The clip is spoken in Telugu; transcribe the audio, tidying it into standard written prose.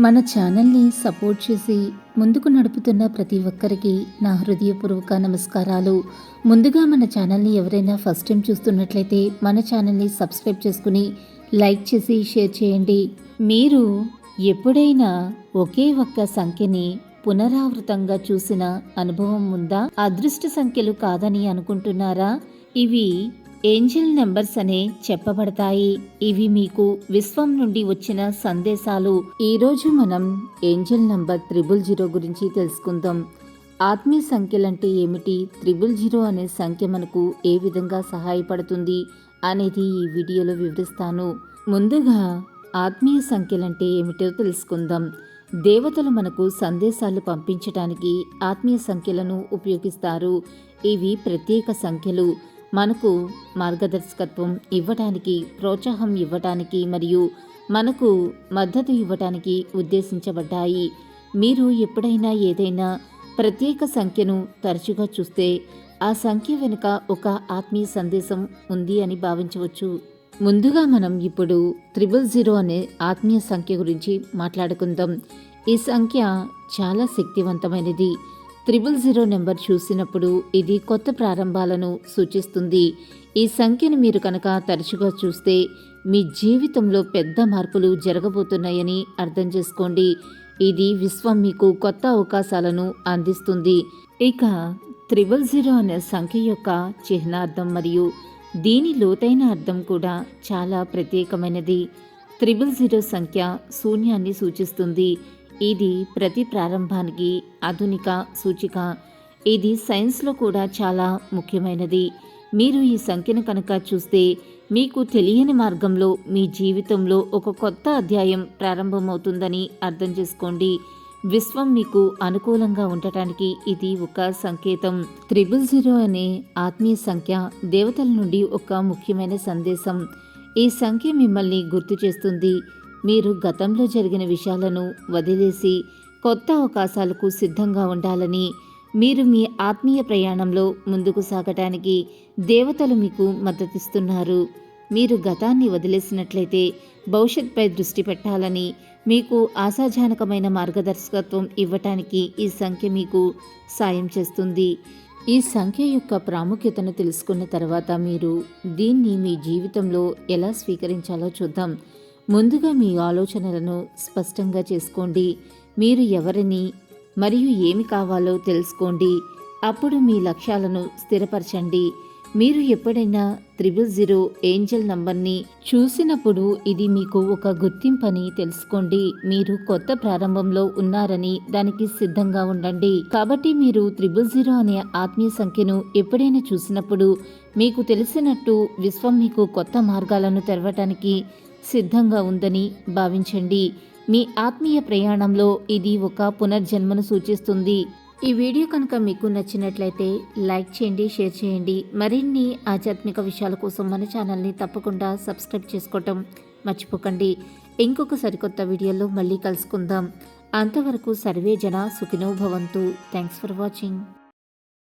మన ఛానల్ని సపోర్ట్ చేసి ముందుకు నడుపుతున్న ప్రతి ఒక్కరికి నా హృదయపూర్వక నమస్కారాలు. ముందుగా మన ఛానల్ని ఎవరైనా ఫస్ట్ టైం చూస్తున్నట్లయితే మన ఛానల్ని సబ్స్క్రైబ్ చేసుకుని లైక్ చేసి షేర్ చేయండి. మీరు ఎప్పుడైనా ఒకే ఒక్క సంఖ్యని పునరావృతంగా చూసిన అనుభవం ఉందా? అదృష్ట సంఖ్యలు కాదని అనుకుంటున్నారా? ఇవి ఏంజెల్ నెంబర్స్ అనే చెప్పబడతాయి. ఇవి మీకు విశ్వం నుండి వచ్చిన సందేశాలు. ఈరోజు మనం ఏంజెల్ నంబర్ 000 గురించి తెలుసుకుందాం. ఆత్మీయ సంఖ్యలంటే ఏమిటి, 000 అనే సంఖ్య మనకు ఏ విధంగా సహాయపడుతుంది అనేది ఈ వీడియోలో వివరిస్తాను. ముందుగా ఆత్మీయ సంఖ్యలంటే ఏమిటో తెలుసుకుందాం. దేవతలు మనకు సందేశాలు పంపించడానికి ఆత్మీయ సంఖ్యలను ఉపయోగిస్తారు. ఇవి ప్రత్యేక సంఖ్యలు మనకు మార్గదర్శకత్వం ఇవ్వటానికి, ప్రోత్సాహం ఇవ్వటానికి మరియు మనకు మద్దతు ఇవ్వటానికి ఉద్దేశించబడ్డాయి. మీరు ఎప్పుడైనా ఏదైనా ప్రత్యేక సంఖ్యను తరచుగా చూస్తే ఆ సంఖ్య వెనుక ఒక ఆత్మీయ సందేశం ఉంది అని భావించవచ్చు. ముందుగా మనం ఇప్పుడు 000 అనే ఆత్మీయ సంఖ్య గురించి మాట్లాడుకుందాం. ఈ సంఖ్య చాలా శక్తివంతమైనది. 000 నెంబర్ చూసినప్పుడు ఇది కొత్త ప్రారంభాలను సూచిస్తుంది. ఈ సంఖ్యను మీరు కనుక తరచుగా చూస్తే మీ జీవితంలో పెద్ద మార్పులు జరగబోతున్నాయని అర్థం చేసుకోండి. ఇది విశ్వం మీకు కొత్త అవకాశాలను అందిస్తుంది. ఇక 000 అనే సంఖ్య యొక్క చిహ్నార్థం మరియు దీని లోతైన అర్థం కూడా చాలా ప్రత్యేకమైనది. 000 సంఖ్య శూన్యాన్ని సూచిస్తుంది. ఇది ప్రతి ప్రారంభానికి ఆధునిక సూచిక. ఇది సైన్స్లో కూడా చాలా ముఖ్యమైనది. మీరు ఈ సంఖ్యను కనుక చూస్తే మీకు తెలియని మార్గంలో మీ జీవితంలో ఒక కొత్త అధ్యాయం ప్రారంభమవుతుందని అర్థం చేసుకోండి. విశ్వం మీకు అనుకూలంగా ఉండటానికి ఇది ఒక సంకేతం. 000 అనే ఆత్మీయ సంఖ్య దేవతల నుండి ఒక ముఖ్యమైన సందేశం. ఈ సంఖ్య మిమ్మల్ని గుర్తు చేస్తుంది. మీరు గతంలో జరిగిన విషయాలను వదిలేసి కొత్త అవకాశాలకు సిద్ధంగా ఉండాలని. మీరు మీ ఆత్మీయ ప్రయాణంలో ముందుకు సాగటానికి దేవతలు మీకు మద్దతిస్తున్నారు. మీరు గతాన్ని వదిలేసినట్లయితే భవిష్యత్పై దృష్టి పెట్టాలని, మీకు ఆశాజనకమైన మార్గదర్శకత్వం ఇవ్వటానికి ఈ సంఖ్య మీకు సాయం చేస్తుంది. ఈ సంఖ్య యొక్క ప్రాముఖ్యతను తెలుసుకున్న తర్వాత మీరు దీన్ని మీ జీవితంలో ఎలా స్వీకరించాలో చూద్దాం. ముందుగా మీ ఆలోచనలను స్పష్టంగా చేసుకోండి. మీరు ఎవరిని మరియు ఏమి కావాలో తెలుసుకోండి. అప్పుడు మీ లక్ష్యాలను స్థిరపరచండి. మీరు ఎప్పుడైనా 000 ఏంజెల్ నంబర్ని చూసినప్పుడు ఇది మీకు ఒక గుర్తింపని తెలుసుకోండి. మీరు కొత్త ప్రారంభంలో ఉన్నారని, దానికి సిద్ధంగా ఉండండి. కాబట్టి మీరు 000 అనే ఆత్మీయ సంఖ్యను ఎప్పుడైనా చూసినప్పుడు మీకు తెలిసినట్టు విశ్వం మీకు కొత్త మార్గాలను తెరవటానికి సిద్ధంగా ఉందని భావించండి. మీ ఆత్మీయ ప్రయాణంలో ఇది ఒక పునర్జన్మను సూచిస్తుంది. ఈ వీడియో కనుక మీకు నచ్చినట్లయితే లైక్ చేయండి, షేర్ చేయండి. మరిన్ని ఆధ్యాత్మిక విషయాల కోసం మన ఛానల్ని తప్పకుండా సబ్స్క్రైబ్ చేసుకోవటం మర్చిపోకండి. ఇంకొక సరికొత్త వీడియోలో మళ్ళీ కలుసుకుందాం. అంతవరకు సర్వే జన సుఖినో భవంతు. Thanks for watching.